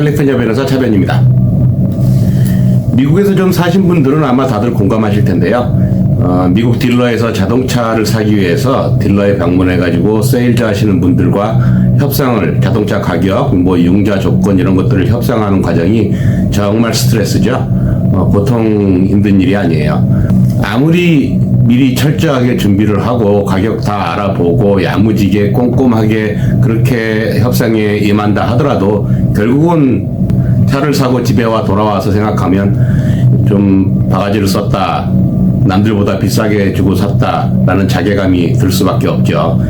캘리포니아 변호사 차변입니다. 미국에서 좀 사신 분들은 아마 다들 공감하실 텐데요. 미국 딜러에서 자동차를 사기 위해서 딜러에 방문해가지고 세일즈 하시는 분들과 협상을, 자동차 가격, 뭐 융자 조건 이런 것들을 협상하는 과정이 정말 스트레스죠. 보통 힘든 일이 아니에요. 아무리 미리 철저하게 준비를 하고 가격 다 알아보고 야무지게 꼼꼼하게 그렇게 협상에 임한다 하더라도 결국은 차를 사고 집에 와 돌아와서 생각하면 좀 바가지를 썼다, 남들보다 비싸게 주고 샀다라는 자괴감이 들 수밖에 없죠.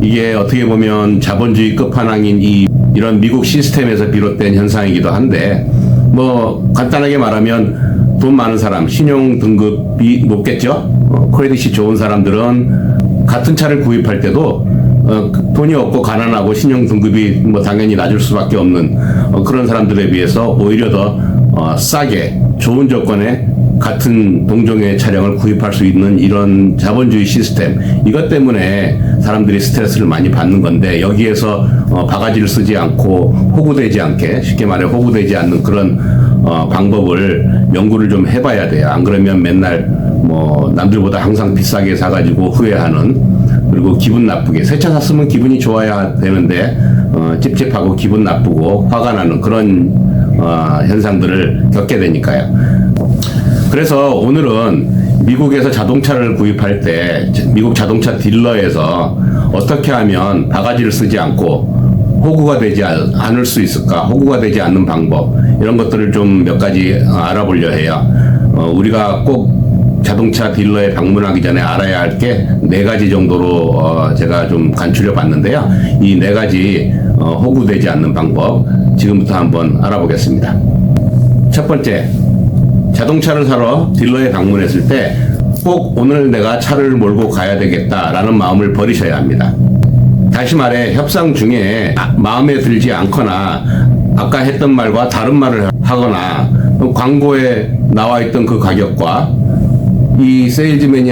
이게 어떻게 보면 자본주의 끝판왕인 이런 미국 시스템에서 비롯된 현상이기도 한데, 뭐 간단하게 말하면 돈 많은 사람, 신용 등급이 높겠죠. 크레딧이 좋은 사람들은 같은 차를 구입할 때도 돈이 없고 가난하고 신용 등급이 뭐 당연히 낮을 수밖에 없는 그런 사람들에 비해서 오히려 더 싸게 좋은 조건에 같은 동종의 차량을 구입할 수 있는 이런 자본주의 시스템, 이것 때문에 사람들이 스트레스를 많이 받는 건데, 여기에서 바가지를 쓰지 않고 호구되지 않게, 쉽게 말해 호구되지 않는 그런 방법을 연구를 좀 해봐야 돼요. 안 그러면 맨날 뭐 남들보다 항상 비싸게 사가지고 후회하는, 그리고 기분 나쁘게, 새 차 샀으면 기분이 좋아야 되는데 찝찝하고 기분 나쁘고 화가 나는 그런 현상들을 겪게 되니까요. 그래서 오늘은 미국에서 자동차를 구입할 때 미국 자동차 딜러에서 어떻게 하면 바가지를 쓰지 않고 호구가 되지 않을 수 있을까, 호구가 되지 않는 방법, 이런 것들을 좀 몇 가지 알아보려 해요. 우리가 꼭 자동차 딜러에 방문하기 전에 알아야 할 게 4가지 정도로 제가 좀 간추려 봤는데요. 이 4가지 호구되지 않는 방법, 지금부터 한번 알아보겠습니다. 첫 번째, 자동차를 사러 딜러에 방문했을 때 꼭 오늘 내가 차를 몰고 가야 되겠다라는 마음을 버리셔야 합니다. 다시 말해, 협상 중에 마음에 들지 않거나 아까 했던 말과 다른 말을 하거나 광고에 나와 있던 그 가격과 이 세일즈맨이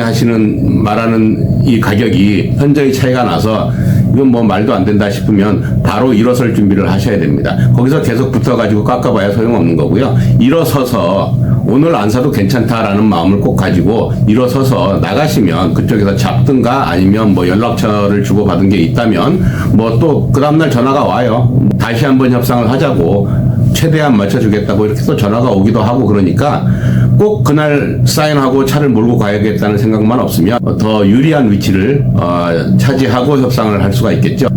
말하는 이 가격이 현저히 차이가 나서 이건 뭐 말도 안 된다 싶으면 바로 일어설 준비를 하셔야 됩니다. 거기서 계속 붙어가지고 깎아봐야 소용없는 거고요. 일어서서 오늘 안 사도 괜찮다라는 마음을 꼭 가지고 일어서서 나가시면, 그쪽에서 잡든가 아니면 뭐 연락처를 주고받은 게 있다면 뭐 또 그 다음날 전화가 와요. 다시 한번 협상을 하자고, 최대한 맞춰주겠다고 이렇게 또 전화가 오기도 하고, 그러니까 꼭 그날 사인하고 차를 몰고 가야겠다는 생각만 없으면 더 유리한 위치를 차지하고 협상을 할 수가 있겠죠.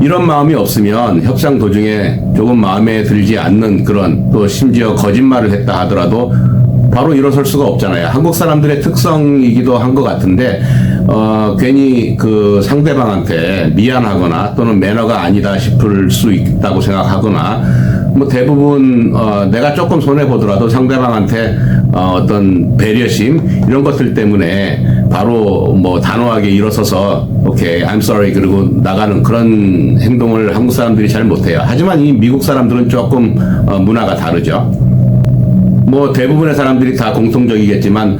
이런 마음이 없으면 협상 도중에 조금 마음에 들지 않는 그런, 또 심지어 거짓말을 했다 하더라도 바로 일어설 수가 없잖아요. 한국 사람들의 특성이기도 한 것 같은데 괜히 그 상대방한테 미안하거나 또는 매너가 아니다 싶을 수 있다고 생각하거나, 뭐 대부분 내가 조금 손해 보더라도 상대방한테 어떤 배려심 이런 것들 때문에 바로 뭐 단호하게 일어서서 오케이, I'm sorry 그리고 나가는 그런 행동을 한국 사람들이 잘 못해요. 하지만 이 미국 사람들은 조금 문화가 다르죠. 뭐 대부분의 사람들이 다 공통적이겠지만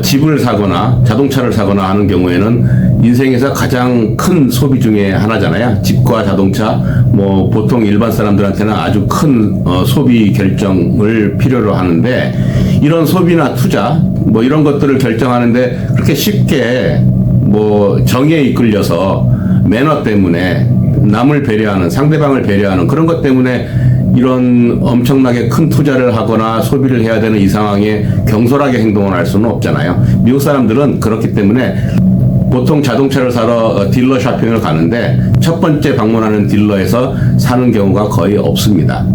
집을 사거나 자동차를 사거나 하는 경우에는 인생에서 가장 큰 소비 중에 하나잖아요. 집과 자동차, 뭐 보통 일반 사람들한테는 아주 큰 소비 결정을 필요로 하는데, 이런 소비나 투자 뭐 이런 것들을 결정하는데 그렇게 쉽게 뭐 정에 이끌려서 매너 때문에 남을 배려하는, 상대방을 배려하는 그런 것 때문에 이런 엄청나게 큰 투자를 하거나 소비를 해야 되는 이 상황에 경솔하게 행동을 할 수는 없잖아요. 미국 사람들은 그렇기 때문에 보통 자동차를 사러 딜러 쇼핑을 가는데 첫 번째 방문하는 딜러에서 사는 경우가 거의 없습니다.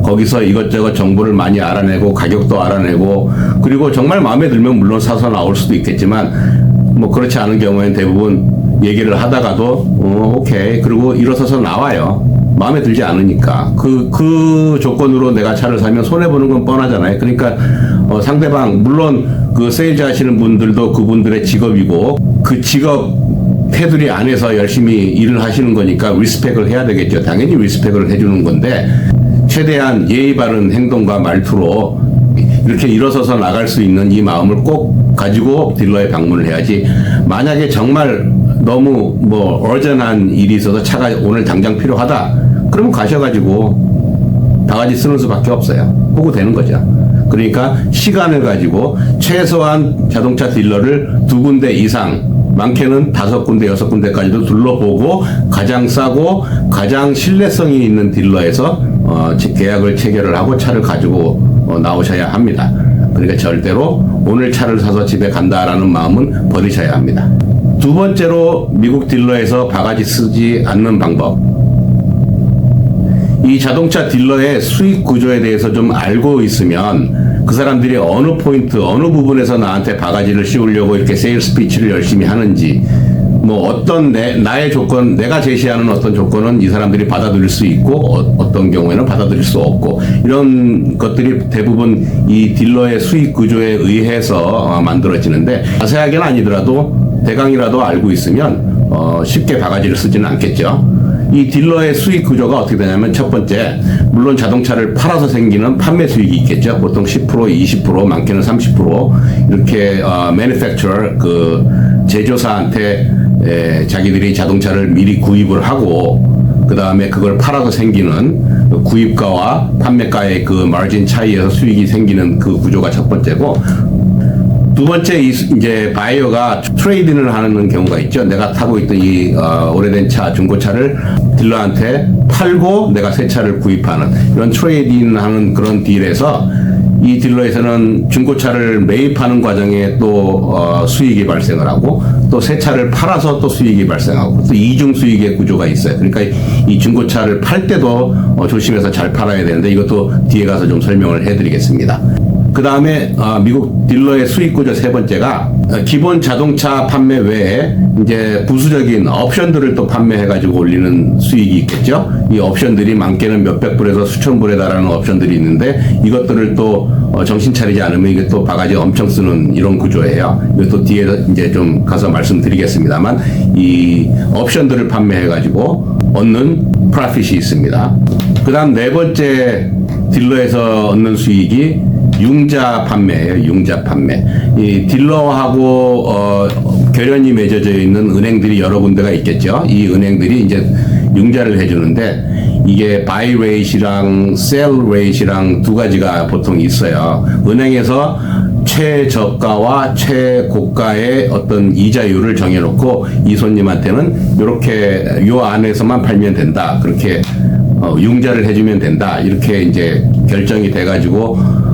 거기서 이것저것 정보를 많이 알아내고 가격도 알아내고, 그리고 정말 마음에 들면 물론 사서 나올 수도 있겠지만 뭐 그렇지 않은 경우에는 대부분 얘기를 하다가도 오케이 그리고 일어서서 나와요. 마음에 들지 않으니까. 그 조건으로 내가 차를 사면 손해보는 건 뻔하잖아요. 그러니까 상대방, 물론 그 세일즈 하시는 분들도 그분들의 직업이고 그 직업 테두리 안에서 열심히 일을 하시는 거니까 리스펙을 해야 되겠죠. 당연히 리스펙을 해주는 건데, 최대한 예의 바른 행동과 말투로 이렇게 일어서서 나갈 수 있는 이 마음을 꼭 가지고 딜러에 방문을 해야지, 만약에 정말 너무 뭐 어전한 일이 있어서 차가 오늘 당장 필요하다 그러면 가셔가지고 바가지 쓰는 수밖에 없어요. 호구되는 거죠. 그러니까 시간을 가지고 최소한 자동차 딜러를 2군데 이상, 많게는 5군데, 6군데까지도 둘러보고 가장 싸고 가장 신뢰성이 있는 딜러에서 계약을 체결을 하고 차를 가지고 나오셔야 합니다. 그러니까 절대로 오늘 차를 사서 집에 간다라는 마음은 버리셔야 합니다. 두 번째로 미국 딜러에서 바가지 쓰지 않는 방법. 이 자동차 딜러의 수익 구조에 대해서 좀 알고 있으면 그 사람들이 어느 포인트, 어느 부분에서 나한테 바가지를 씌우려고 이렇게 세일스 피치를 열심히 하는지, 뭐 어떤 나의 조건, 내가 제시하는 어떤 조건은 이 사람들이 받아들일 수 있고 어떤 경우에는 받아들일 수 없고, 이런 것들이 대부분 이 딜러의 수익 구조에 의해서 만들어지는데, 자세하게는 아니더라도 대강이라도 알고 있으면 쉽게 바가지를 쓰지는 않겠죠. 이 딜러의 수익 구조가 어떻게 되냐면, 첫 번째, 물론 자동차를 팔아서 생기는 판매 수익이 있겠죠. 보통 10%, 20%, 많게는 30% 이렇게 manufacturer, 그 제조사한테 자기들이 자동차를 미리 구입을 하고 그 다음에 그걸 팔아서 생기는 그 구입가와 판매가의 그 마진 차이에서 수익이 생기는 그 구조가 첫 번째고, 두 번째, 이제 바이어가 트레이딩을 하는 경우가 있죠. 내가 타고 있던 이 오래된 차, 중고차를 딜러한테 팔고 내가 새 차를 구입하는 이런 트레이딩하는 그런 딜에서 이 딜러에서는 중고차를 매입하는 과정에 또 수익이 발생을 하고, 또 새 차를 팔아서 또 수익이 발생하고, 또 이중 수익의 구조가 있어요. 그러니까 이 중고차를 팔 때도 조심해서 잘 팔아야 되는데, 이것도 뒤에 가서 좀 설명을 해드리겠습니다. 그 다음에 미국 딜러의 수익 구조 세 번째가, 기본 자동차 판매 외에 이제 부수적인 옵션들을 또 판매해가지고 올리는 수익이 있겠죠. 이 옵션들이 많게는 몇백 불에서 수천 불에 달하는 옵션들이 있는데, 이것들을 또 정신 차리지 않으면 이게 또 바가지 엄청 쓰는 이런 구조예요. 이것도 뒤에 이제 좀 가서 말씀드리겠습니다만, 이 옵션들을 판매해가지고 얻는 프로핏이 있습니다. 그 다음 네 번째 딜러에서 얻는 수익이 융자 판매예요. 융자 판매. 이 딜러하고 결연이 맺어져 있는 은행들이 여러 군데가 있겠죠. 이 은행들이 이제 융자를 해주는데, 이게 바이 레이시랑 셀 레이시랑 두 가지가 보통 있어요. 은행에서 최저가와 최고가의 어떤 이자율을 정해놓고 이 손님한테는 이렇게 요 안에서만 팔면 된다, 그렇게 융자를 해주면 된다, 이렇게 이제 결정이 돼가지고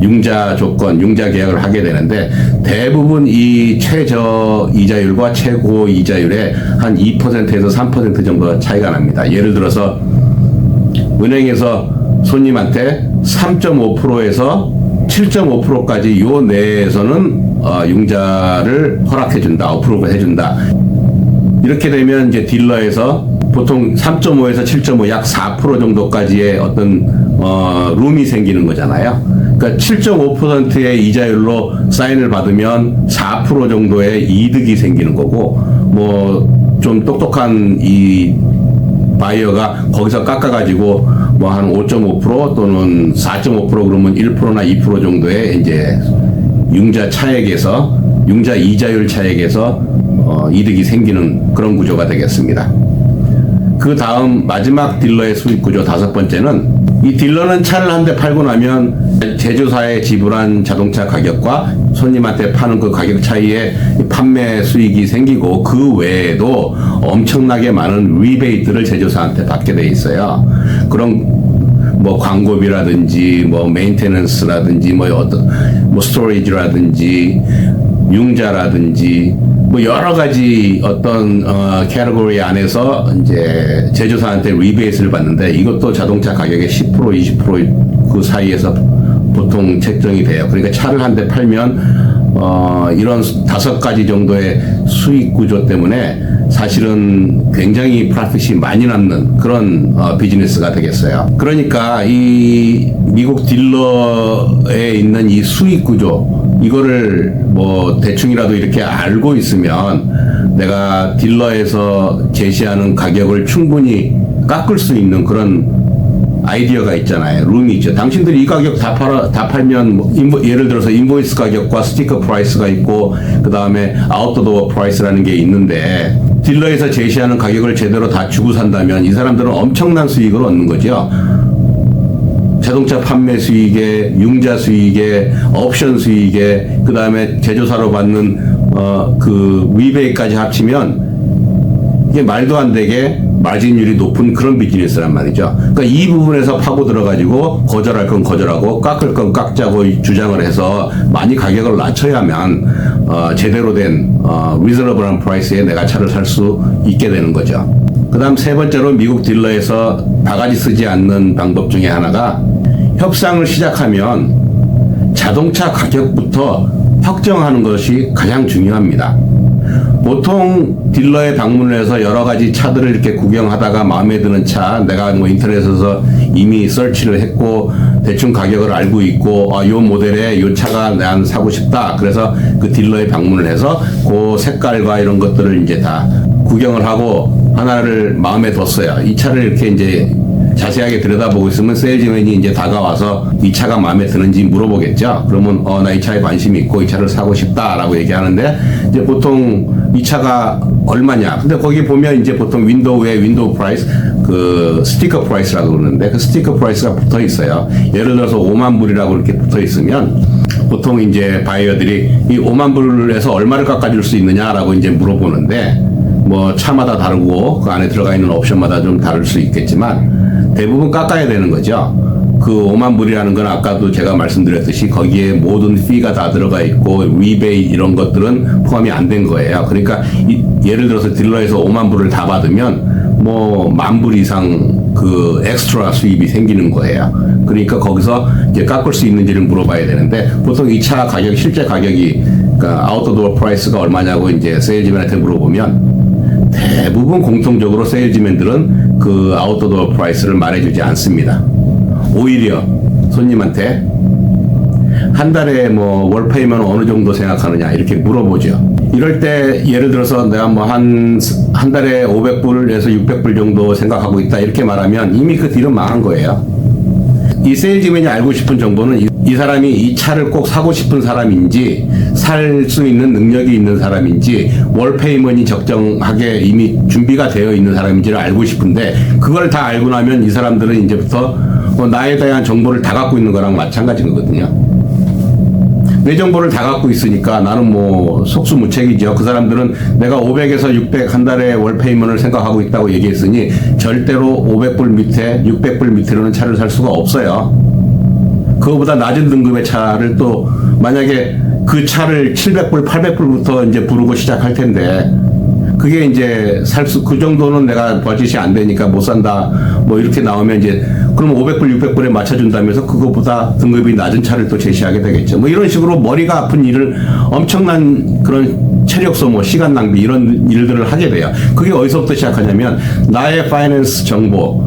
융자 조건, 융자 계약을 하게 되는데, 대부분 이 최저 이자율과 최고 이자율에 한 2%에서 3% 정도 차이가 납니다. 예를 들어서 은행에서 손님한테 3.5%에서 7.5%까지 요 내에서는 융자를 허락해준다, 어프로브 해준다. 이렇게 되면 이제 딜러에서 보통 3.5에서 7.5, 약 4% 정도까지의 어떤 룸이 생기는 거잖아요. 그러니까 7.5%의 이자율로 사인을 받으면 4% 정도의 이득이 생기는 거고, 뭐 좀 똑똑한 이 바이어가 거기서 깎아가지고 뭐 한 5.5% 또는 4.5% 그러면 1%나 2% 정도의 이제 융자 차액에서, 융자 이자율 차액에서 이득이 생기는 그런 구조가 되겠습니다. 그 다음 마지막 딜러의 수익 구조 다섯 번째는, 이 딜러는 차를 한 대 팔고 나면 제조사에 지불한 자동차 가격과 손님한테 파는 그 가격 차이에 판매 수익이 생기고, 그 외에도 엄청나게 많은 리베이트를 제조사한테 받게 돼 있어요. 그런 뭐 광고비라든지 뭐 메인테넌스라든지 뭐 어떤 뭐 스토리지라든지 융자라든지 뭐 여러 가지 어떤 캐터고리 안에서 이제 제조사한테 리베이트를 받는데, 이것도 자동차 가격의 10% 20% 그 사이에서 보통 책정이 돼요. 그러니까 차를 한 대 팔면 이런 5가지 정도의 수익 구조 때문에 사실은 굉장히 프로핏이 많이 남는 그런 비즈니스가 되겠어요. 그러니까 이 미국 딜러에 있는 이 수익 구조, 이거를 뭐 대충이라도 이렇게 알고 있으면 내가 딜러에서 제시하는 가격을 충분히 깎을 수 있는 그런 아이디어가 있잖아요. 룸이 있죠. 당신들이 이 가격 다 팔면 뭐 예를 들어서 인보이스 가격과 스티커 프라이스가 있고, 그 다음에 아웃도어 프라이스라는 게 있는데, 딜러에서 제시하는 가격을 제대로 다 주고 산다면 이 사람들은 엄청난 수익을 얻는 거죠. 자동차 판매 수익에, 융자 수익에, 옵션 수익에, 그 다음에 제조사로 받는 그 리베이트까지 합치면 이게 말도 안 되게 마진율이 높은 그런 비즈니스란 말이죠. 그러니까 이 부분에서 파고 들어가지고 거절할 건 거절하고 깎을 건 깎자고 주장을 해서 많이 가격을 낮춰야만 제대로 된 리저너블한 프라이스에 내가 차를 살 수 있게 되는 거죠. 그 다음 세 번째로 미국 딜러에서 바가지 쓰지 않는 방법 중에 하나가 협상을 시작하면 자동차 가격부터 확정하는 것이 가장 중요합니다. 보통 딜러에 방문을 해서 여러 가지 차들을 이렇게 구경하다가 마음에 드는 차, 내가 뭐 인터넷에서 이미 서치를 했고 대충 가격을 알고 있고 요 모델의 요 차가 난 사고 싶다. 그래서 그 딜러에 방문을 해서 그 색깔과 이런 것들을 이제 다 구경을 하고 하나를 마음에 뒀어요. 이 차를 이렇게 이제 자세하게 들여다보고 있으면 세일즈맨이 이제 다가와서 이 차가 마음에 드는지 물어보겠죠. 그러면 나 이 차에 관심이 있고 이 차를 사고 싶다라고 얘기하는데 이제 보통 이 차가 얼마냐. 근데 거기 보면 이제 보통 윈도우에 윈도우 프라이스 그 스티커 프라이스라고 그러는데 그 스티커 프라이스가 붙어 있어요. 예를 들어서 5만 불이라고 이렇게 붙어 있으면 보통 이제 바이어들이 이 5만 불에서 얼마를 깎아줄 수 있느냐라고 이제 물어보는데 뭐 차마다 다르고 그 안에 들어가 있는 옵션마다 좀 다를 수 있겠지만 대부분 깎아야 되는 거죠. 그 5만 불이라는 건 아까도 제가 말씀드렸듯이 거기에 모든 피가 다 들어가 있고 리베이트 이런 것들은 포함이 안 된 거예요. 그러니까 예를 들어서 딜러에서 5만 불을 다 받으면 뭐 10,000불 이상 그 엑스트라 수입이 생기는 거예요. 그러니까 거기서 이제 깎을 수 있는지를 물어봐야 되는데 보통 이 차 가격 실제 가격이 그러니까 아웃도어 프라이스가 얼마냐고 이제 세일즈맨한테 물어보면 대부분 공통적으로 세일즈맨들은 그 아웃도어 프라이스를 말해주지 않습니다. 오히려 손님한테 한 달에 뭐 월페이면 어느 정도 생각하느냐 이렇게 물어보죠. 이럴 때 예를 들어서 내가 뭐 한 달에 500불에서 600불 정도 생각하고 있다 이렇게 말하면 이미 그 딜은 망한 거예요. 이 세일즈맨이 알고 싶은 정보는 이 사람이 이 차를 꼭 사고 싶은 사람인지 살 수 있는 능력이 있는 사람인지 월페이먼이 적정하게 이미 준비가 되어 있는 사람인지를 알고 싶은데 그걸 다 알고 나면 이 사람들은 이제부터 나에 대한 정보를 다 갖고 있는 거랑 마찬가지인 거거든요. 내 정보를 다 갖고 있으니까 나는 뭐 속수무책이죠. 그 사람들은 내가 500에서 600 한 달에 월페이먼을 생각하고 있다고 얘기했으니 절대로 500불 밑에 600불 밑으로는 차를 살 수가 없어요. 그거보다 낮은 등급의 차를 또 만약에 그 차를 700불 800불부터 이제 부르고 시작할 텐데 그게 이제 그 정도는 내가 버짓이 안 되니까 못 산다 뭐 이렇게 나오면 이제 그러면 500불 600불에 맞춰준다면서 그거보다 등급이 낮은 차를 또 제시하게 되겠죠. 뭐 이런 식으로 머리가 아픈 일을 엄청난 그런 체력 소모 시간 낭비 이런 일들을 하게 돼요. 그게 어디서부터 시작하냐면 나의 파이낸스 정보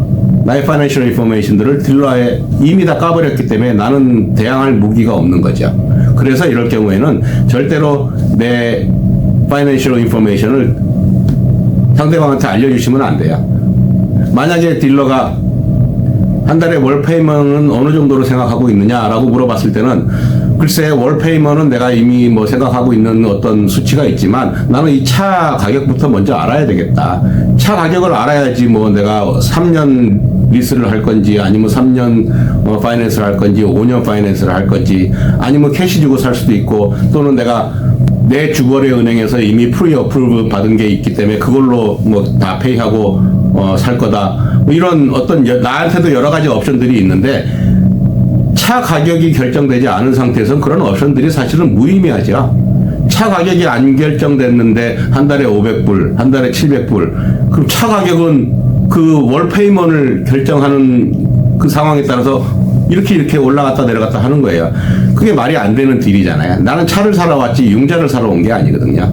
나의 파이낸셜 인포메이션들을 딜러에 이미 다 까버렸기 때문에 나는 대항할 무기가 없는 거죠. 그래서 이럴 경우에는 절대로 내 파이낸셜 인포메이션을 상대방한테 알려주시면 안 돼요. 만약에 딜러가 한 달에 월페이먼은 어느 정도로 생각하고 있느냐라고 물어봤을 때는 글쎄 월페이먼은 내가 이미 뭐 생각하고 있는 어떤 수치가 있지만 나는 이 차 가격부터 먼저 알아야 되겠다. 차 가격을 알아야지 뭐 내가 3년 리스를 할 건지 아니면 3년 파이낸스를 할 건지 5년 파이낸스를 할 건지 아니면 캐시 주고 살 수도 있고 또는 내가 내 주거래 은행에서 이미 프리 어프로브 받은 게 있기 때문에 그걸로 뭐 다 페이하고 살 거다. 뭐 이런 어떤 나한테도 여러 가지 옵션들이 있는데 차 가격이 결정되지 않은 상태에서는 그런 옵션들이 사실은 무의미하죠. 차 가격이 안 결정됐는데 한 달에 500불, 한 달에 700불. 그럼 차 가격은 그 월페이먼을 결정하는 그 상황에 따라서 이렇게 올라갔다 내려갔다 하는 거예요. 그게 말이 안 되는 딜이잖아요. 나는 차를 사러 왔지 융자를 사러 온 게 아니거든요.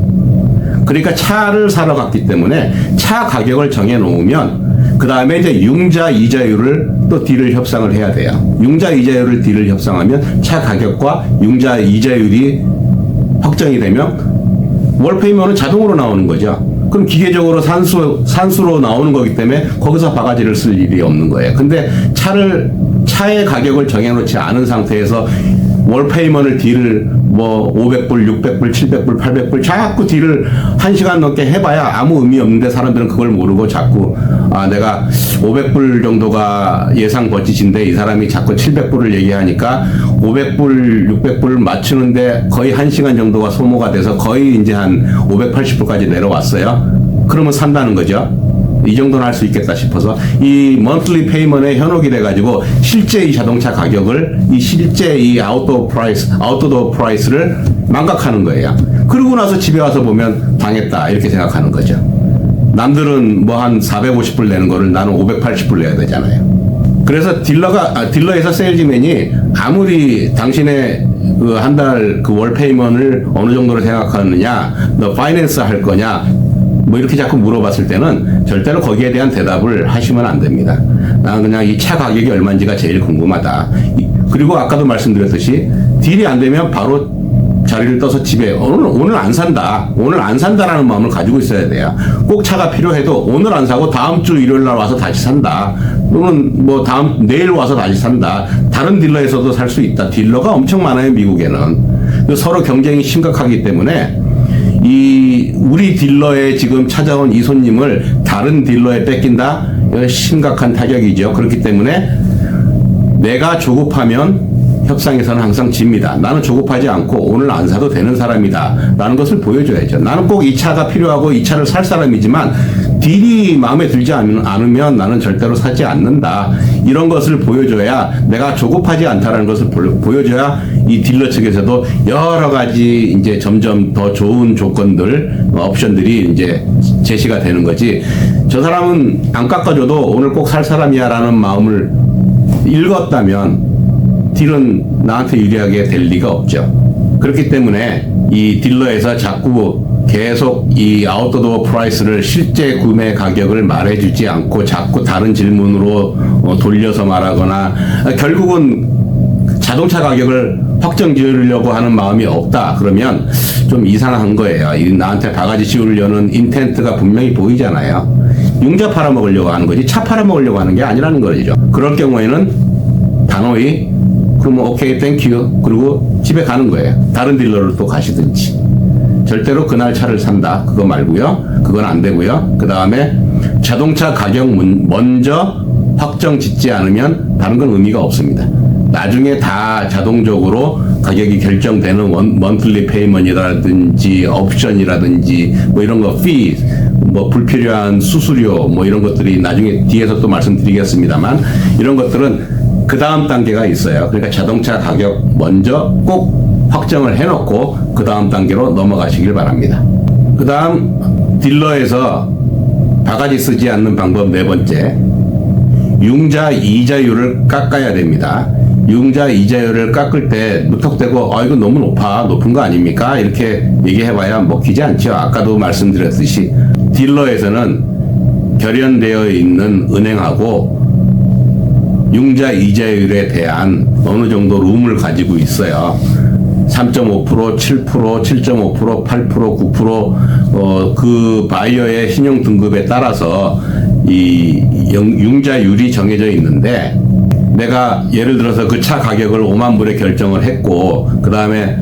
그러니까 차를 사러 갔기 때문에 차 가격을 정해 놓으면 그 다음에 이제 융자 이자율을 또 딜을 협상을 해야 돼요. 융자 이자율을 딜을 협상하면 차 가격과 융자 이자율이 확정이 되면 월페이먼은 자동으로 나오는 거죠. 그럼 기계적으로 산수로 나오는 거기 때문에 거기서 바가지를 쓸 일이 없는 거예요. 근데 차의 가격을 정해놓지 않은 상태에서 월페이먼을 딜을 뭐 500불, 600불, 700불, 800불 자꾸 딜을 1시간 넘게 해봐야 아무 의미 없는데 사람들은 그걸 모르고 자꾸 내가 500불 정도가 예상 버짓인데 이 사람이 자꾸 700불을 얘기하니까 500불, 600불 맞추는데 거의 1시간 정도가 소모가 돼서 거의 이제 한 580불까지 내려왔어요. 그러면 산다는 거죠. 이 정도는 할 수 있겠다 싶어서 이 monthly payment에 현혹이 돼가지고 실제 이 자동차 가격을 실제 이 아웃도어 프라이스를 망각하는 거예요. 그러고 나서 집에 와서 보면 당했다 이렇게 생각하는 거죠. 남들은 뭐 한 450불 내는 거를 나는 580불 내야 되잖아요. 그래서 딜러에서 세일즈맨이 아무리 당신의 그 한 달 그 월 페이먼을 어느 정도로 생각하느냐, 너 파이낸스 할 거냐, 뭐 이렇게 자꾸 물어봤을 때는 절대로 거기에 대한 대답을 하시면 안 됩니다. 나는 그냥 이 차 가격이 얼마인지가 제일 궁금하다. 그리고 아까도 말씀드렸듯이 딜이 안 되면 바로 자리를 떠서 집에 오늘 안 산다. 오늘 안 산다라는 마음을 가지고 있어야 돼요. 꼭 차가 필요해도 오늘 안 사고 다음 주 일요일 날 와서 다시 산다. 또는 뭐 내일 와서 다시 산다. 다른 딜러에서도 살 수 있다. 딜러가 엄청 많아요, 미국에는. 서로 경쟁이 심각하기 때문에 우리 딜러에 지금 찾아온 이 손님을 다른 딜러에 뺏긴다? 이건 심각한 타격이죠. 그렇기 때문에 내가 조급하면 협상에서는 항상 집니다. 나는 조급하지 않고 오늘 안 사도 되는 사람이다 라는 것을 보여줘야죠. 나는 꼭 이 차가 필요하고 이 차를 살 사람이지만 딜이 마음에 들지 않으면 나는 절대로 사지 않는다. 이런 것을 보여줘야 내가 조급하지 않다라는 것을 보여줘야 이 딜러 측에서도 여러 가지 이제 점점 더 좋은 조건들, 옵션들이 이제 제시가 되는 거지. 저 사람은 안 깎아줘도 오늘 꼭 살 사람이야 라는 마음을 읽었다면 딜은 나한테 유리하게 될 리가 없죠. 그렇기 때문에 이 딜러에서 자꾸 계속 이 아웃도어 프라이스를 실제 구매 가격을 말해주지 않고 자꾸 다른 질문으로 돌려서 말하거나 결국은 자동차 가격을 확정 지으려고 하는 마음이 없다. 그러면 좀 이상한 거예요. 나한테 바가지 씌우려는 인텐트가 분명히 보이잖아요. 융자 팔아먹으려고 하는 거지 차 팔아먹으려고 하는 게 아니라는 거죠. 그럴 경우에는 단호히 그러면 오케이 땡큐 그리고 집에 가는 거예요. 다른 딜러를 또 가시든지. 절대로 그날 차를 산다 그거 말고요. 그건 안 되고요. 그 다음에 자동차 가격 먼저 확정 짓지 않으면 다른 건 의미가 없습니다. 나중에 다 자동적으로 가격이 결정되는 monthly payment이라든지 옵션이라든지 뭐 이런 거 fee 뭐 불필요한 수수료 뭐 이런 것들이 나중에 뒤에서 또 말씀드리겠습니다만 이런 것들은 그 다음 단계가 있어요. 그러니까 자동차 가격 먼저 꼭 확정을 해놓고 그 다음 단계로 넘어가시길 바랍니다. 그 다음 딜러에서 바가지 쓰지 않는 방법 네 번째, 융자 이자율을 깎아야 됩니다. 융자 이자율을 깎을 때 무턱대고 이거 너무 높은 거 아닙니까? 이렇게 얘기해봐야 먹히지 않죠. 아까도 말씀드렸듯이 딜러에서는 결연되어 있는 은행하고 융자 이자율에 대한 어느 정도 룸을 가지고 있어요. 3.5%, 7%, 7.5%, 8%, 9%, 그 바이어의 신용 등급에 따라서 이 융자율이 정해져 있는데 내가 예를 들어서 그 차 가격을 5만 불에 결정을 했고 그 다음에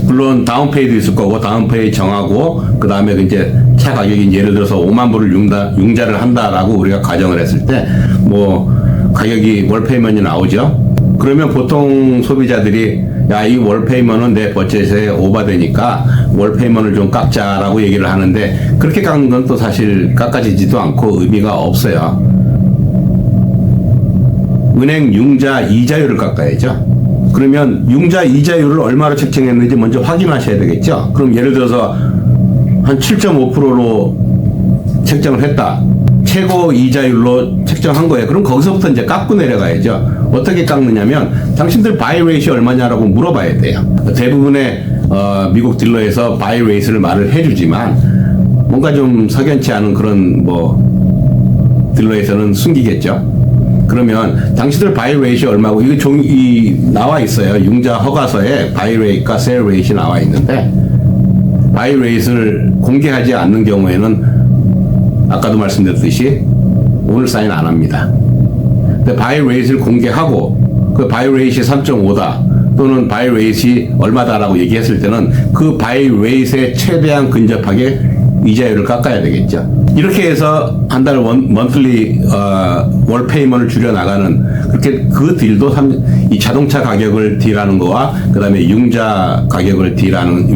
물론 다운페이도 있을 거고 다운페이 정하고 그 다음에 이제 차 가격이 예를 들어서 5만 불을 융자를 한다라고 우리가 가정을 했을 때 뭐 가격이 월페이먼이 나오죠. 그러면 보통 소비자들이 이 월페이먼은 내 버젯에 오버되니까 월페이먼을 좀 깎자라고 얘기를 하는데 그렇게 깎는 건 또 사실 깎아지지도 않고 의미가 없어요. 은행 융자 이자율을 깎아야죠. 그러면 융자 이자율을 얼마로 책정했는지 먼저 확인하셔야 되겠죠. 그럼 예를 들어서 한 7.5%로 책정을 했다. 최고 이자율로 책정한 거예요. 그럼 거기서부터 이제 깎고 내려가야죠. 어떻게 깎느냐면 당신들 바이 레이시 얼마냐라고 물어봐야 돼요. 대부분의 미국 딜러에서 바이 레이스를 말을 해주지만 뭔가 좀 석연치 않은 그런 뭐 딜러에서는 숨기겠죠. 그러면 당신들 바이 레이시 얼마고 이거 나와 있어요. 융자 허가서에 바이 레이트과 셀 레이시 나와 있는데 바이 레이스를 공개하지 않는 경우에는 아까도 말씀드렸듯이 오늘 사인 안 합니다. 근데 바이 레이트를 공개하고 그 바이 레이트이 3.5다. 또는 바이 레이트이 얼마다라고 얘기했을 때는 그 바이 레이트에 최대한 근접하게 이자율을 깎아야 되겠죠. 이렇게 해서 한 달 먼틀리 월 페이먼을 줄여 나가는 그렇게 그 딜도 이 자동차 가격을 딜하는 거와 그다음에 융자 가격을 딜하는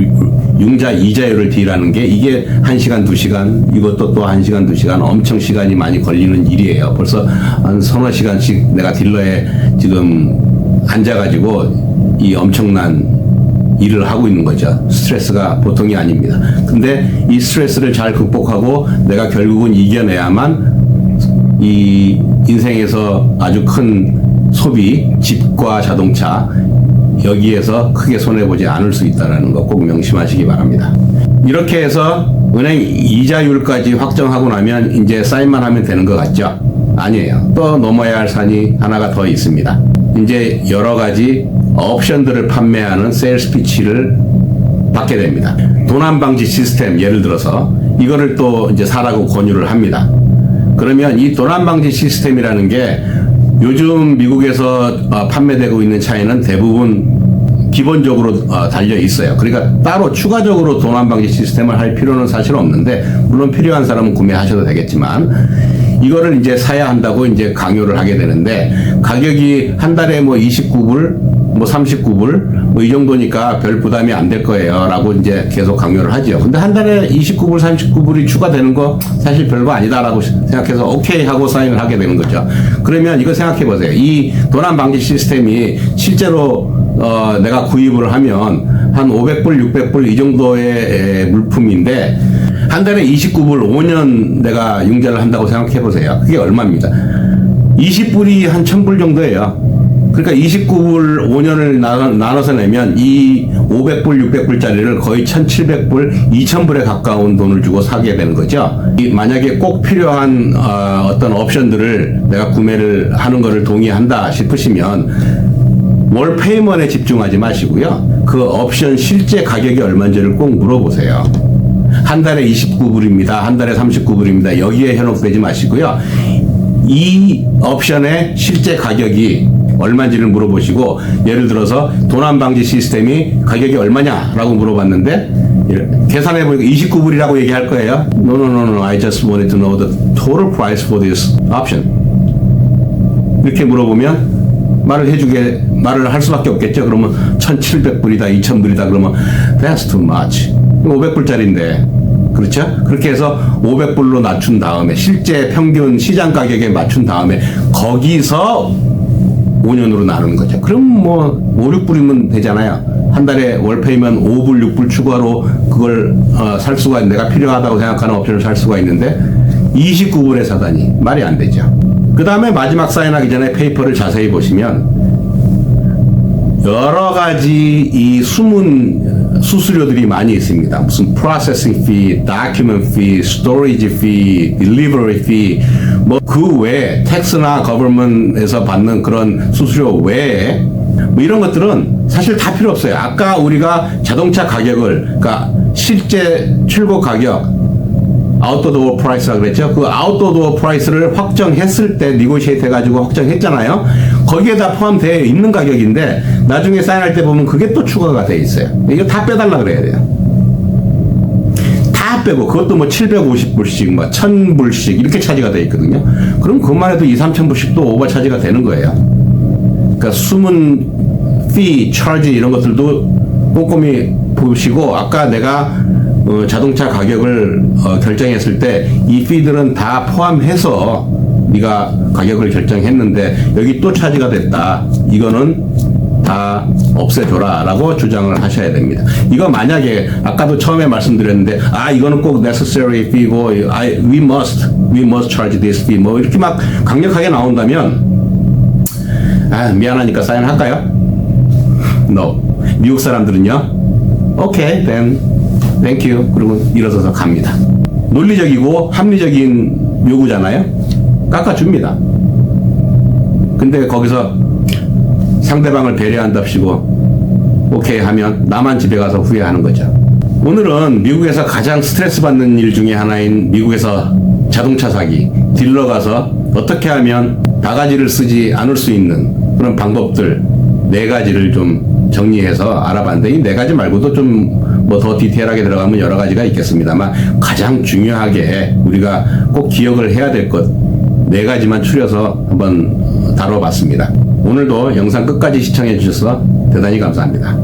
융자 이자율을 딜하는 게 이게 1시간 2시간 이것도 또 1시간 2시간 엄청 시간이 많이 걸리는 일이에요. 벌써 한 서너 시간씩 내가 딜러에 지금 앉아가지고 이 엄청난 일을 하고 있는 거죠. 스트레스가 보통이 아닙니다. 근데 이 스트레스를 잘 극복하고 내가 결국은 이겨내야만 이 인생에서 아주 큰 소비, 집과 자동차 여기에서 크게 손해보지 않을 수 있다는 거 꼭 명심하시기 바랍니다. 이렇게 해서 은행 이자율까지 확정하고 나면 이제 사인만 하면 되는 것 같죠? 아니에요. 또 넘어야 할 산이 하나가 더 있습니다. 이제 여러 가지 옵션들을 판매하는 세일스 피치를 받게 됩니다. 도난 방지 시스템 예를 들어서 이거를 또 이제 사라고 권유를 합니다. 그러면 이 도난 방지 시스템이라는 게 요즘 미국에서 판매되고 있는 차에는 대부분 기본적으로 달려 있어요. 그러니까 따로 추가적으로 도난 방지 시스템을 할 필요는 사실 없는데 물론 필요한 사람은 구매하셔도 되겠지만 이거를 이제 사야 한다고 이제 강요를 하게 되는데 가격이 한 달에 뭐 29불, 뭐 39불, 뭐 이 정도니까 별 부담이 안 될 거예요. 라고 이제 계속 강요를 하죠. 근데 한 달에 29불, 39불이 추가되는 거 사실 별거 아니다라고 생각해서 오케이 하고 사인을 하게 되는 거죠. 그러면 이거 생각해 보세요. 이 도난 방지 시스템이 실제로 내가 구입을 하면 한 500불, 600불 이 정도의 물품인데 한 달에 29불 5년 내가 융자를 한다고 생각해 보세요. 그게 얼마입니다. 20불이 한 1000불 정도예요. 그러니까 29불 5년을 나눠서 내면 이 500불, 600불짜리를 거의 1700불, 2000불에 가까운 돈을 주고 사게 되는 거죠. 만약에 꼭 필요한 어떤 옵션들을 내가 구매를 하는 것을 동의한다 싶으시면 월 페이먼에 집중하지 마시고요. 그 옵션 실제 가격이 얼마인지를 꼭 물어보세요. 한 달에 29불입니다. 한 달에 39불입니다. 여기에 현혹되지 마시고요. 이 옵션의 실제 가격이 얼마인지를 물어보시고 예를 들어서 도난 방지 시스템이 가격이 얼마냐라고 물어봤는데 계산해보니까 29불이라고 얘기할 거예요. No, I just wanted to know the total price for this option. 이렇게 물어보면 말을 할 수밖에 없겠죠. 그러면 1700불이다, 2000불이다 그러면 that's too much. 500불짜리인데. 그렇죠? 그렇게 해서 500불로 낮춘 다음에 실제 평균 시장 가격에 맞춘 다음에 거기서 5년으로 나누는 거죠. 그럼 뭐 5, 6불이면 되잖아요. 한 달에 월페이면 5불, 6불 추가로 그걸 살 수가 내가 필요하다고 생각하는 옵션을 살 수가 있는데 29불에 사다니 말이 안 되죠. 그 다음에 마지막 사인하기 전에 페이퍼를 자세히 보시면 여러 가지 이 숨은 수수료들이 많이 있습니다. 무슨 processing fee, document fee, storage fee, delivery fee, 뭐 그 외에 텍스나 government에서 받는 그런 수수료 외에 뭐 이런 것들은 사실 다 필요 없어요. 아까 우리가 자동차 가격을 그러니까 실제 출고 가격 아웃 더 도어 프라이스라고 그랬죠. 그 아웃 더 도어 프라이스를 확정했을 때 니고시에이트 해가지고 확정했잖아요. 거기에다 포함되어 있는 가격인데 나중에 사인할 때 보면 그게 또 추가가 돼 있어요. 이거 다 빼달라 그래야 돼요. 다 빼고 그것도 뭐 750불씩 뭐 1000불씩 이렇게 차지가 돼 있거든요. 그럼 그것만 해도 2-3000불씩 또 오버 차지가 되는 거예요. 그러니까 숨은 fee, charge 이런 것들도 꼼꼼히 보시고 아까 내가 자동차 가격을 결정했을 때 이 피들은 다 포함해서 네가 가격을 결정했는데 여기 또 차지가 됐다. 이거는 다 없애줘라 라고 주장을 하셔야 됩니다. 이거 만약에 아까도 처음에 말씀드렸는데 이거는 꼭 necessary fee고 we must charge this fee 뭐 이렇게 막 강력하게 나온다면 미안하니까 사인할까요? No. 미국 사람들은요 okay then thank you 그리고 일어서서 갑니다. 논리적이고 합리적인 요구잖아요. 깎아줍니다. 근데 거기서 상대방을 배려한답시고 오케이 하면 나만 집에 가서 후회하는 거죠. 오늘은 미국에서 가장 스트레스 받는 일 중에 하나인 미국에서 자동차 사기 딜러 가서 어떻게 하면 바가지를 쓰지 않을 수 있는 그런 방법들 4가지를 좀 정리해서 알아봤는데 이 네 가지 말고도 좀 뭐 더 디테일하게 들어가면 여러 가지가 있겠습니다만 가장 중요하게 우리가 꼭 기억을 해야 될 것 네 가지만 추려서 한번 다뤄봤습니다. 오늘도 영상 끝까지 시청해 주셔서 대단히 감사합니다.